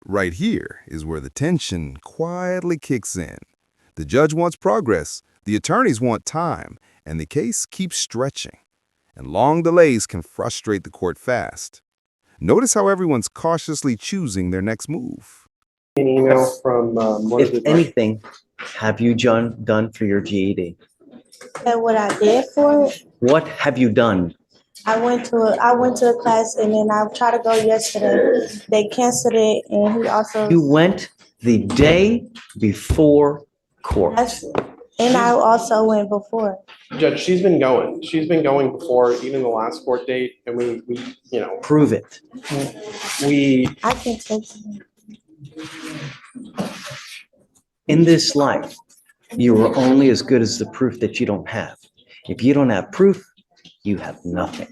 Right here is where the tension quietly kicks in. The judge wants progress, the attorneys want time, and the case keeps stretching. And long delays can frustrate the court fast. Notice how everyone's cautiously choosing their next move. An email from one of If the anything, have you done for your GED? And what I did for it, What have you done? I went to a class and then I tried to go yesterday. They canceled it and he also. You went the day before court. And I also went before. judge. She's been going. She's been going before even the last court date, and we Prove it. I can text you. In this life, you are only as good as the proof that you don't have. If you don't have proof, you have nothing.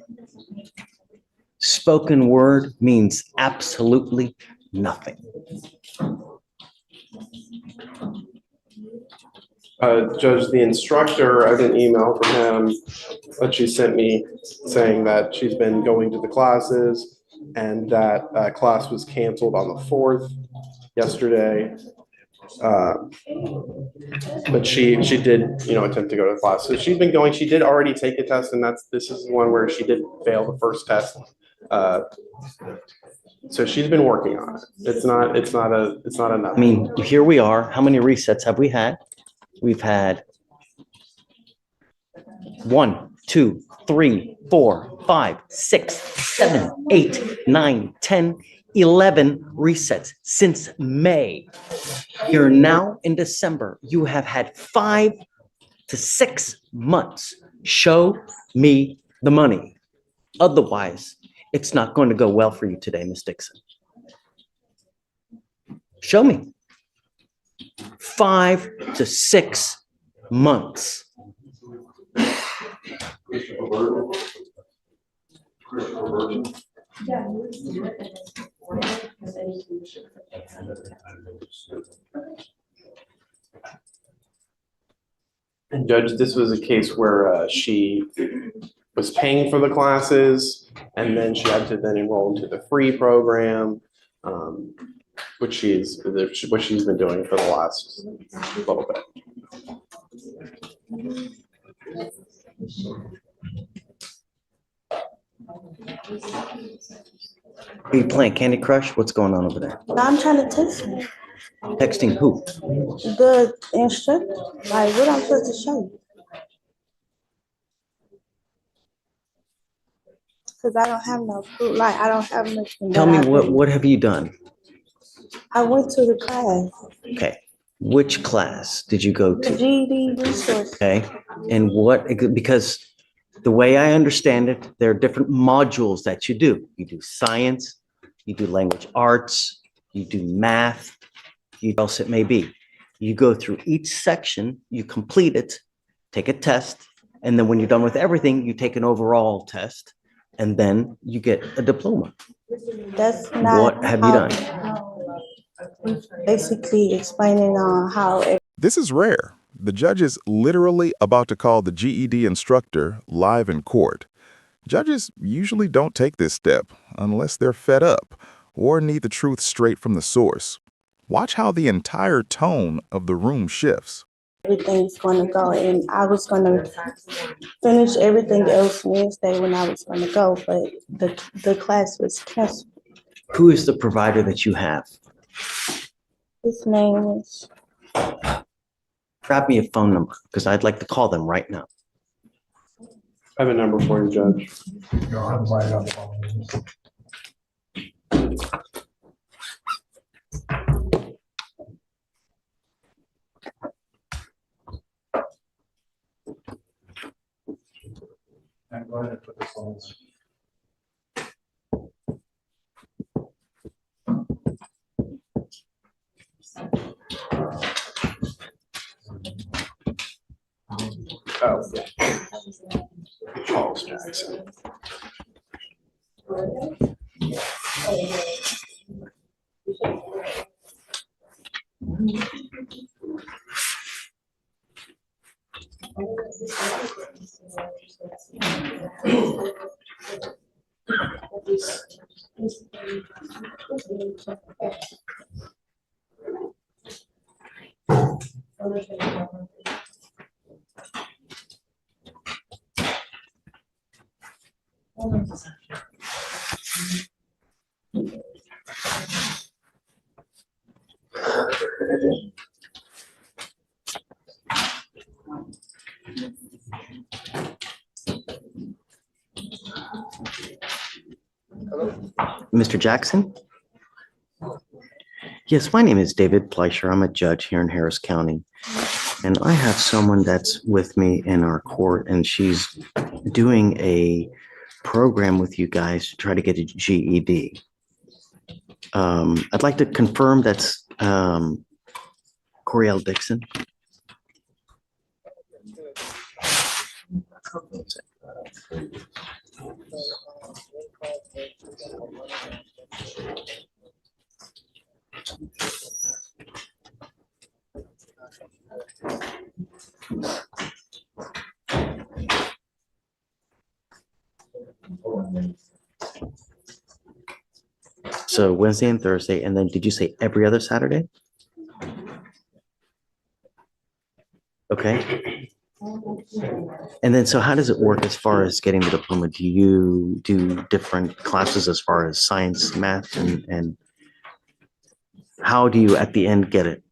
Spoken word means absolutely nothing. Judge, the instructor, I got an email from him that she sent me saying that she's been going to the classes and that class was canceled on the 4th yesterday. But she did, attempt to go to the class. So she's been going. She did already take a test, and this is one where she did fail the first test. So she's been working on it. It's not enough. I mean, here we are. How many resets have we had? We've had 1, 2, 3, 4, 5, 6, 7, 8, 9, 10, 11 resets since May. You're now in December. You have had 5 to 6 months. Show me the money. Otherwise, it's not going to go well for you today, Ms. Dixon. Show me. 5 to 6 months. And Judge, this was a case where she was paying for the classes, and then she had to then enroll into the free program, which she's been doing for the last little bit. Are you playing Candy Crush? What's going on over there? I'm trying to text you. Texting who? The instructor, like what I'm supposed to show you. Cause I don't have no proof, like I don't have nothing. Tell me what have you done? I went to the class, Okay. Which class did you go the to? GED resource. Okay. And because the way I understand it, there are different modules that you do. You do science, you do language arts, you do math, what else it may be. You go through each section, you complete it, take a test, and then when you're done with everything, you take an overall test, and then you get a diploma. That's not. What have you done? Basically explaining on how. This is rare. The judge is literally about to call the GED instructor live in court. Judges usually don't take this step unless they're fed up or need the truth straight from the source. Watch how the entire tone of the room shifts. Everything's going to go, and I was going to finish everything else Wednesday when I was going to go, but the class was canceled. Who is the provider that you have? His name is. Grab me a phone number because I'd like to call them right now. I have a number for you, Judge. Go ahead and put this on. Oh, yeah. Charles Jackson. Mr. Jackson? Yes, my name is David Fleischer. I'm a judge here in Harris County. And I have someone that's with me in our court, and she's doing a program with you guys to try to get a GED. I'd like to confirm that's Coriel Dixon. So Wednesday and Thursday, and then did you say every other Saturday? Okay. And then, so how does it work as far as getting the diploma? Do you do different classes as far as science, math, and how do you at the end get it?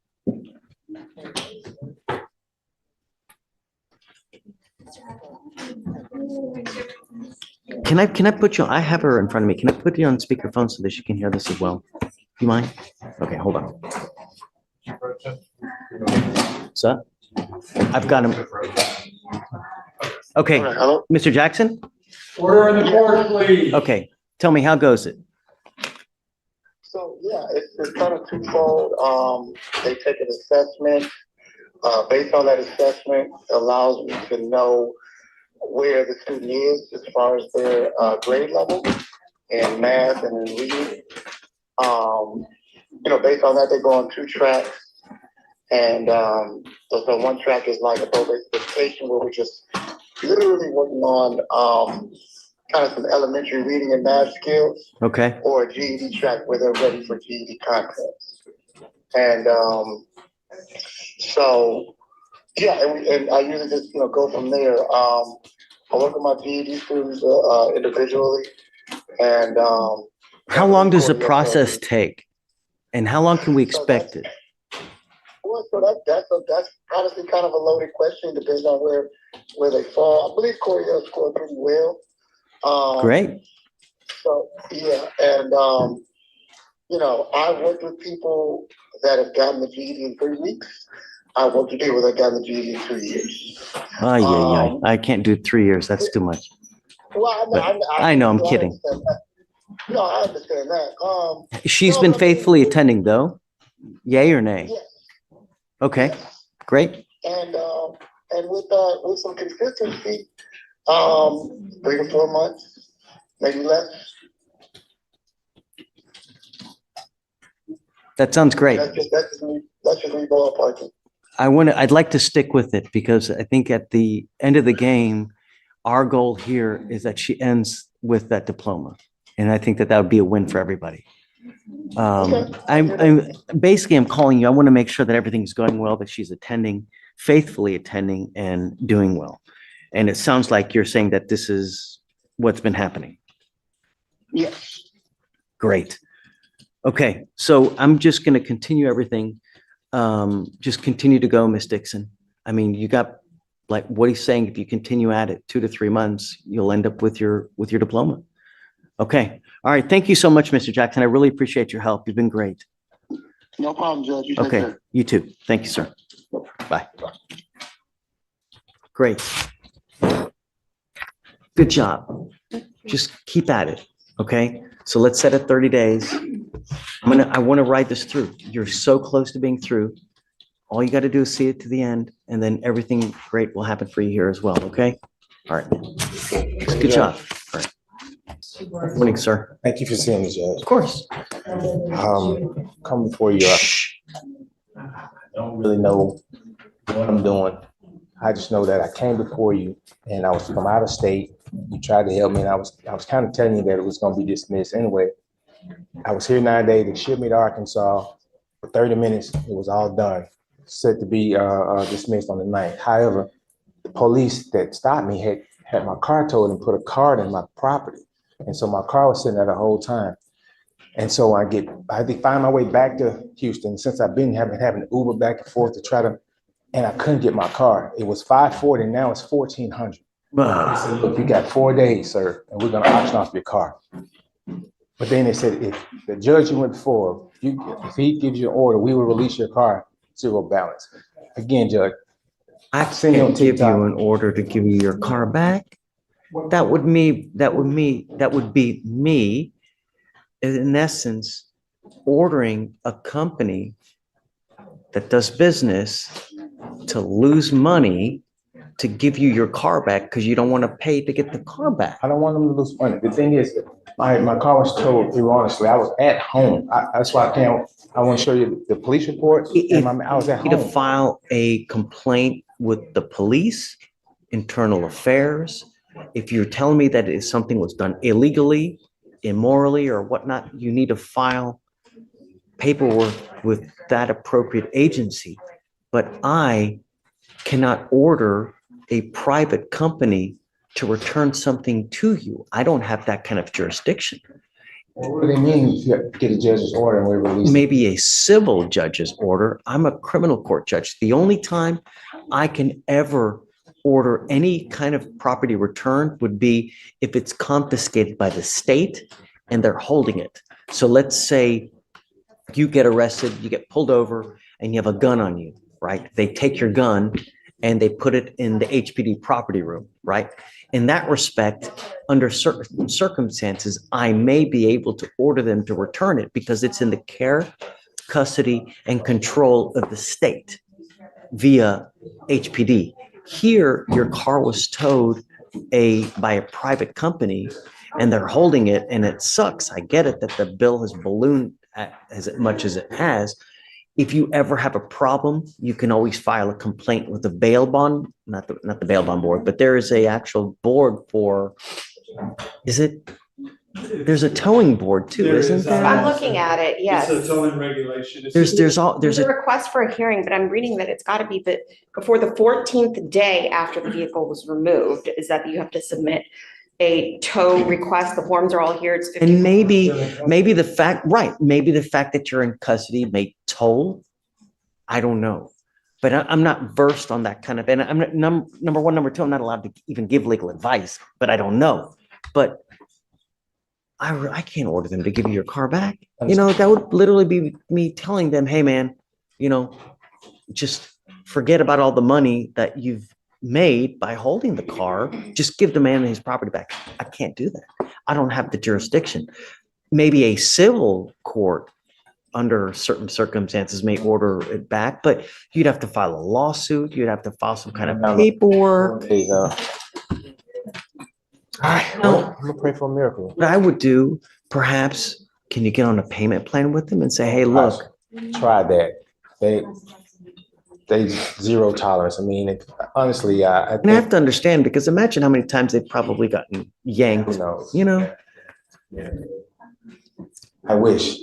Can I put you, I have her in front of me. Can I put you on speakerphone so that she can hear this as well? Do you mind? Okay, hold on. So, I've got him. Okay, Hello? Mr. Jackson? Order in the court, please. Okay, tell me, how goes it? So, yeah, it's kind of twofold. They take an assessment. Based on that assessment, allows me to know where the student is as far as their grade level in math and in reading. Based on that, they go on 2 tracks. And so one track is like a probation education where we're just literally working on kind of some elementary reading and math skills. Okay, Or a GED track where they're ready for GED contests. And so, yeah, and I usually just, go from there. I work with my GED students individually. And how long does the process take? And how long can we expect it? Well, so that's honestly kind of a loaded question. Depends on where they fall. I believe Coriel scored pretty well. Great. So yeah, and I've worked with people that have gotten the GED in 3 weeks. I've worked with people that got the GED in 2 years. Oh, yeah. I can't do 3 years. That's too much. Well, I know, I'm kidding. No, I understand that. She's been faithfully attending though? Yay or nay? Yes. Okay, great. And with some consistency, 3 to 4 months, maybe less. That sounds great. That's just me ballparking. I'd like to stick with it because I think at the end of the game, our goal here is that she ends with that diploma. And I think that would be a win for everybody. I'm calling you. I want to make sure that everything's going well, that she's attending, faithfully attending and doing well. And it sounds like you're saying that this is what's been happening. Yes. Great. Okay, so I'm just going to continue everything. Just continue to go, Miss Dixon. I mean, you got like what he's saying. If you continue at it 2 to 3 months, you'll end up with your diploma. Okay. All right. Thank you so much, Mr. Jackson. I really appreciate your help. You've been great. No problem, Judge. You take Okay. care. You too. Thank you, sir. Bye. Great. Good job. Just keep at it. Okay. So let's set it 30 days. I want to ride this through. You're so close to being through. All you got to do is see it to the end, and then everything great will happen for you here as well. Okay. All right. Good job. All right. Morning, sir. Thank you for seeing me, Judge. Of course. Come before you. I don't really know what I'm doing. I just know that I came before you and I was from out of state. You tried to help me and I was kind of telling you that it was going to be dismissed anyway. I was here 9 days. They shipped me to Arkansas for 30 minutes. It was all done. set to be dismissed on the 9th. However, the police that stopped me had my car towed and put a card in my property. And so my car was sitting there the whole time. And so I had to find my way back to Houston. Since I've been having Uber back and forth to try to, and I couldn't get my car. It was $540, now it's $1,400. They said, look, you got 4 days, sir, and we're gonna auction off your car. But then they said, if the judge you went before, if he gives you an order, we will release your car, zero balance. Again, Judge, I seen you on can't give you TikTok. an order to give you your car back. That would be me, in essence, ordering a company that does business to lose money to give you your car back because you don't want to pay to get the car back. I don't want them to lose money. The thing is, my car was towed erroneously. I was at home. That's why I want to show you the police report. I was at You need to home. file a complaint with the police, internal affairs. If you're telling me that something was done illegally, immorally, or whatnot, you need to file paperwork with that appropriate agency. But I cannot order a private company to return something to you. I don't have that kind of jurisdiction. What do they mean if you get a judge's order and we release it? Maybe a civil judge's order. I'm a criminal court judge. The only time I can ever order any kind of property returned would be if it's confiscated by the state and they're holding it. So let's say you get arrested, you get pulled over, and you have a gun on you, right? They take your gun and they put it in the HPD property room, right? In that respect, under certain circumstances, I may be able to order them to return it because it's in the care, custody, and control of the state via HPD. Here, your car was towed by a private company and they're holding it, and it sucks. I get it that the bill has ballooned as much as it has. If you ever have a problem, you can always file a complaint with the bail bond, not the bail bond board, but there is a actual board for, there's a towing board too, isn't there? I'm looking at it, yes. It's a towing regulation. There's There's a, a request for a hearing, but I'm reading that it's got to be before the 14th day after the vehicle was removed, is that you have to submit a tow request. The forms are all here. It's 50. and maybe the fact that you're in custody may toll. I don't know. But I'm not versed on that kind of, and I'm not, number one, number two, I'm not allowed to even give legal advice, but I don't know. But I can't order them to give you your car back. You know, that would literally be me telling them, hey, man, you know, just forget about all the money that you've made by holding the car. Just give the man his property back. I can't do that. I don't have the jurisdiction. Maybe a civil court under certain circumstances may order it back, but you'd have to file a lawsuit. You'd have to file some kind of paperwork. Okay, all right, well, I'm gonna pray for a miracle. What I would do, perhaps, can you get on a payment plan with them and say, hey, look, Try that. They zero tolerance. I mean, honestly, I and I have think, to understand, because imagine how many times they've probably gotten yanked, who knows? you know? I wish.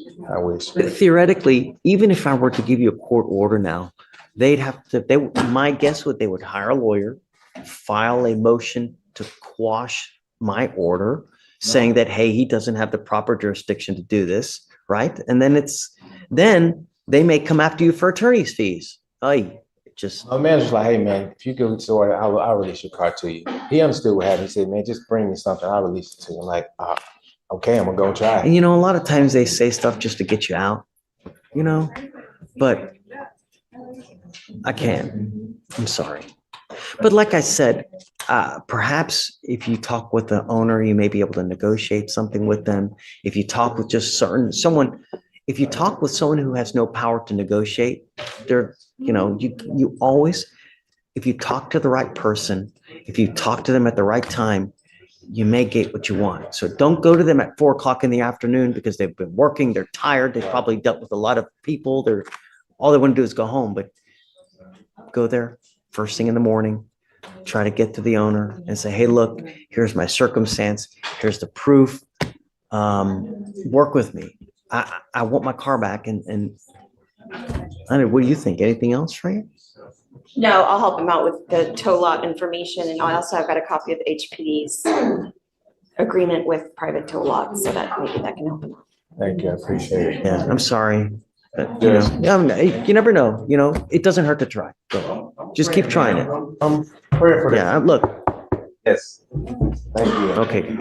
But theoretically, even if I were to give you a court order now, my guess would they would hire a lawyer, file a motion to quash my order, saying that, hey, he doesn't have the proper jurisdiction to do this, right? And then they may come after you for attorney's fees. My manager's like, hey, man, if you give this order, I'll release your car to you. He understood what happened. He said, man, just bring me something. I'll release it to you. I'm like, okay, I'm gonna go try it. And you know, a lot of times they say stuff just to get you out, you know, but I can't. I'm sorry. But like I said, perhaps if you talk with the owner, you may be able to negotiate something with them. If you talk with if you talk with someone who has no power to negotiate, you always, if you talk to the right person, if you talk to them at the right time, you may get what you want. So don't go to them at 4:00 in the afternoon because they've been working, they're tired, they've probably dealt with a lot of people. All they want to do is go home, but go there first thing in the morning, try to get to the owner and say, hey, look, here's my circumstance. Here's the proof. Work with me. I want my car back. And What do you think? Anything else, Fran? No, I'll help him out with the tow lot information, and I also have got a copy of HPD's agreement with private tow lots, so that maybe that can help him out. Thank you, I appreciate it. Yeah, I'm sorry. But, you never know, it doesn't hurt to try. So just keep trying it. I'm praying for that. Yeah, look, Yes. Thank you. okay. You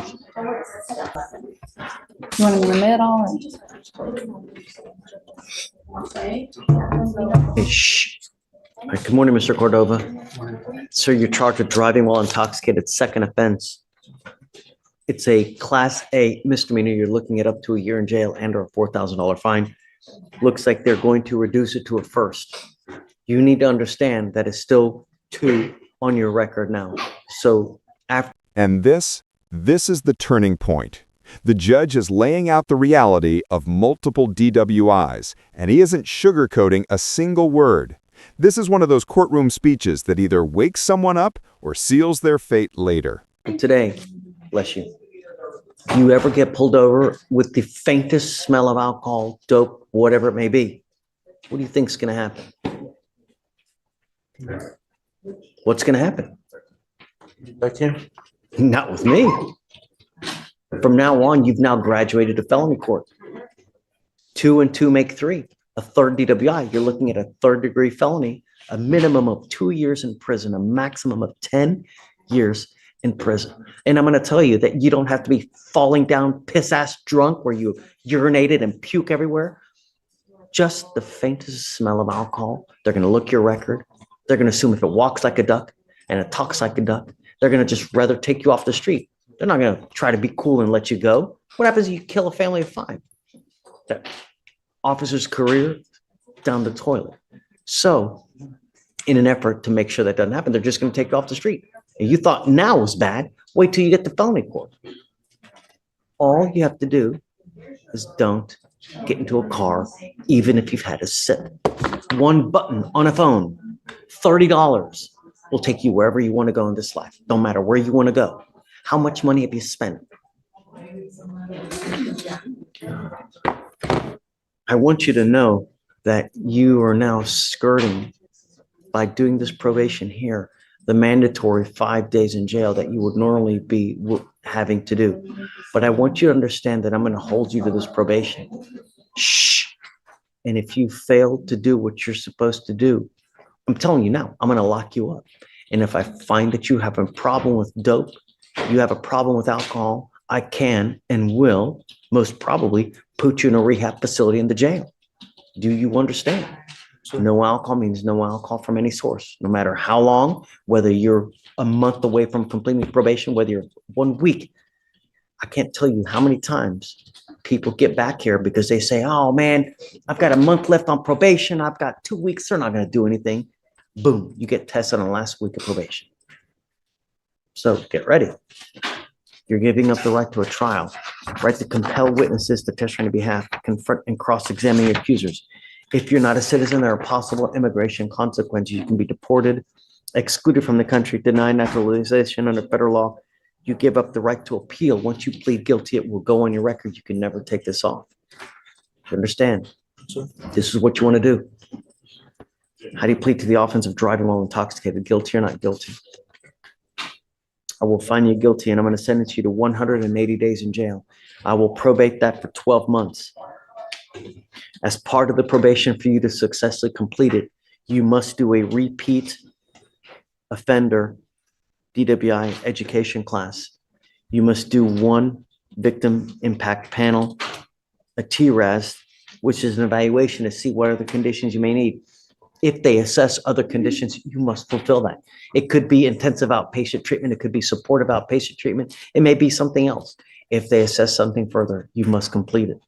want them in the middle? Hey, shh. All right, good morning, Mr. Cordova. Sir, you're charged with driving while intoxicated, second offense. It's a Class A misdemeanor. You're looking at up to a year in jail and or a $4,000 fine. Looks like they're going to reduce it to a first. You need to understand that it's still 2 on your record now. So after. And this is the turning point. The judge is laying out the reality of multiple DWIs, and he isn't sugarcoating a single word. This is one of those courtroom speeches that either wakes someone up or seals their fate later. Today, bless you, you ever get pulled over with the faintest smell of alcohol, dope, whatever it may be, what do you think's going to happen? What's going to happen? Not with me. From now on, you've now graduated to felony court. 2 and 2 make 3. A third DWI, you're looking at a third-degree felony, a minimum of 2 years in prison, a maximum of 10 years in prison. And I'm going to tell you that you don't have to be falling down piss-ass drunk where you urinated and puke everywhere. Just the faintest smell of alcohol. They're going to look your record. They're going to assume if it walks like a duck and it talks like a duck, they're going to just rather take you off the street. They're not going to try to be cool and let you go. What happens if you kill a family of 5? That officer's career down the toilet. So in an effort to make sure that doesn't happen, they're just going to take you off the street. And you thought now was bad. Wait till you get to felony court. All you have to do is don't get into a car, even if you've had a sip. One button on a phone, $30 will take you wherever you want to go in this life. Don't matter where you want to go. How much money have you spent? I want you to know that you are now skirting, by doing this probation here, the mandatory 5 days in jail that you would normally be having to do. But I want you to understand that I'm going to hold you to this probation. Shh. And if you fail to do what you're supposed to do, I'm telling you now, I'm going to lock you up. And if I find that you have a problem with dope, you have a problem with alcohol, I can and will most probably put you in a rehab facility in the jail. Do you understand? No alcohol means no alcohol from any source, no matter how long, whether you're a month away from completing probation, whether you're 1 week. I can't tell you how many times people get back here because they say, oh man, I've got a month left on probation. I've got 2 weeks. They're not going to do anything. Boom, you get tested on the last week of probation. So get ready. You're giving up the right to a trial, right to compel witnesses to testify on your behalf, confront and cross-examine your accusers. If you're not a citizen, there are possible immigration consequences. You can be deported, excluded from the country, denied naturalization under federal law. You give up the right to appeal. Once you plead guilty, it will go on your record. You can never take this off. You understand? This is what you want to do. How do you plead to the offense of driving while intoxicated? Guilty or not guilty? I will find you guilty and I'm going to sentence you to 180 days in jail. I will probate that for 12 months. As part of the probation for you to successfully complete it, you must do a repeat offender DWI education class. You must do 1 victim impact panel, a TRAS, which is an evaluation to see what are the conditions you may need. If they assess other conditions, you must fulfill that. It could be intensive outpatient treatment. It could be supportive outpatient treatment. It may be something else. If they assess something further, you must complete it.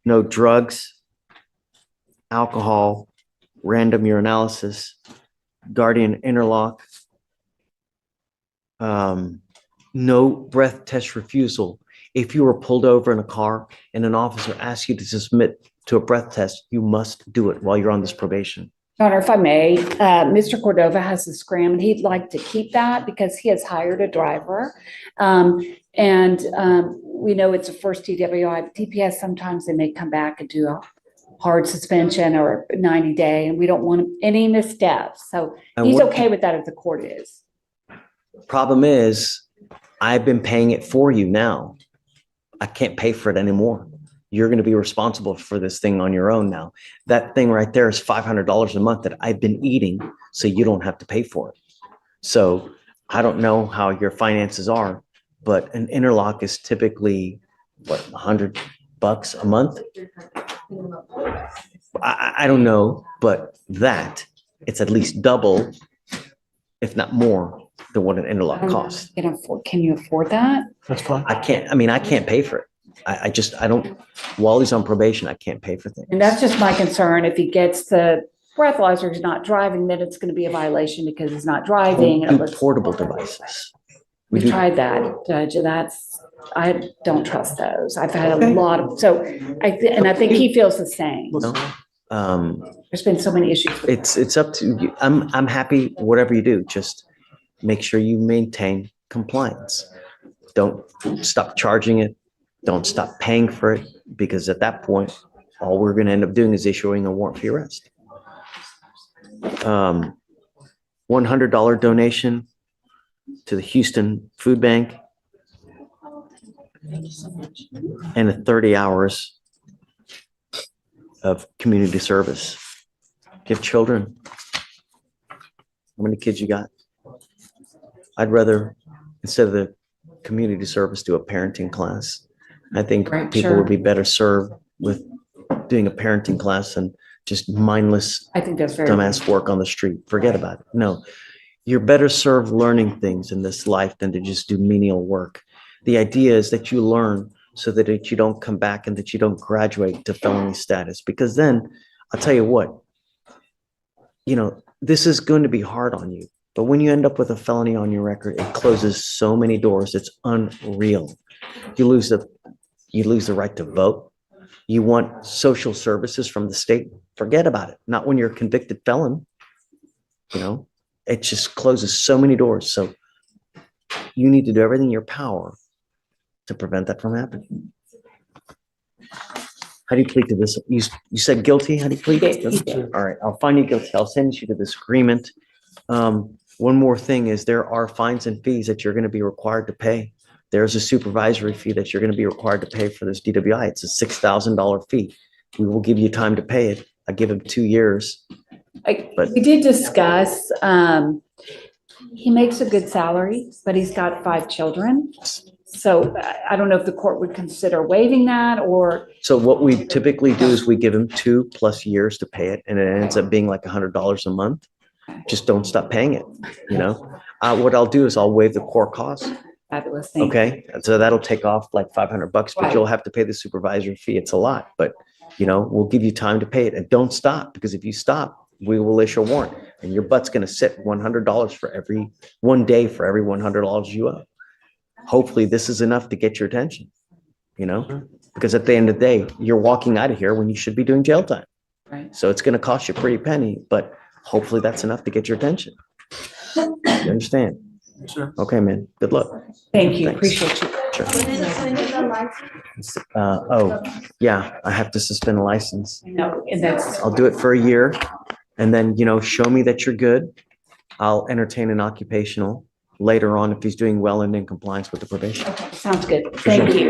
No drugs, alcohol, random urinalysis, guardian interlock, no breath test refusal. If you were pulled over in a car and an officer asks you to submit to a breath test, you must do it while you're on this probation. Your Honor, if I may, Mr. Cordova has a scram and he'd like to keep that because he has hired a driver. We know it's a first DWI, but DPS, sometimes they may come back and do hard suspension or 90-day, and we don't want any missteps. So And he's what- okay with that if the court is. Problem is, I've been paying it for you now. I can't pay for it anymore. You're going to be responsible for this thing on your own now. That thing right there is $500 a month that I've been eating, so you don't have to pay for it. So I don't know how your finances are, but an interlock is typically, what, $100 a month? I don't know, but it's at least double, if not more, than what an interlock costs. Can you afford that? That's fine. I can't pay for it. I don't, while he's on probation, I can't pay for things. And that's just my concern. If he gets the breathalyzer, he's not driving, then it's going to be a violation because he's not driving. And it Do looks, portable devices. we tried that, Judge. I don't trust those. I've had a lot of, so I think he feels the same. No. There's been so many issues. with It's up to you. I'm happy, whatever you do, just make sure you maintain compliance. Don't stop charging it. Don't stop paying for it, because at that point, all we're going to end up doing is issuing a warrant for your arrest. $100 donation to the Houston Food Bank and 30 hours of community service. Give children. How many kids you got? I'd rather, instead of the community service, do a parenting class. I think Right, people sure. would be better served with doing a parenting class and just mindless I think that's very. dumbass work on the street. Forget about it. No, you're better served learning things in this life than to just do menial work. The idea is that you learn so that you don't come back and that you don't graduate to felony status, because then I'll tell you what, this is going to be hard on you. But when you end up with a felony on your record, it closes so many doors. It's unreal. You lose the right to vote. You want social services from the state. Forget about it. Not when you're a convicted felon. It just closes so many doors. So you need to do everything in your power to prevent that from happening. How do you plead to this? You said guilty. How do you plead? All right, I'll find you guilty. I'll send you to this agreement. One more thing is there are fines and fees that you're going to be required to pay. There's a supervisory fee that you're going to be required to pay for this DWI. It's a $6,000 fee. We will give you time to pay it. I give him 2 years. We did discuss, he makes a good salary, but he's got 5 children. So I don't know if the court would consider waiving that or. So what we typically do is we give him 2+ years to pay it, and it ends up being like $100 a month. Just don't stop paying it. What I'll do is I'll waive the core costs. Fabulous thing. Okay, so that'll take off like $500, but Right. you'll have to pay the supervisory fee. It's a lot, but we'll give you time to pay it, and don't stop, because if you stop, we will issue a warrant, and your butt's going to sit $100 for every 1 day for every $100 you owe. Hopefully this is enough to get your attention, because at the end of the day, you're walking out of here when you should be doing jail time. Right. So it's going to cost you a pretty penny, but hopefully that's enough to get your attention. You understand? Sure. Okay, man. Good luck. Thank you. Thanks. Appreciate you. Sure. Yeah, I have to suspend a license. No, and that's, I'll do it for a year, and then, show me that you're good. I'll entertain an occupational later on if he's doing well and in compliance with the probation. sounds good. Thank you.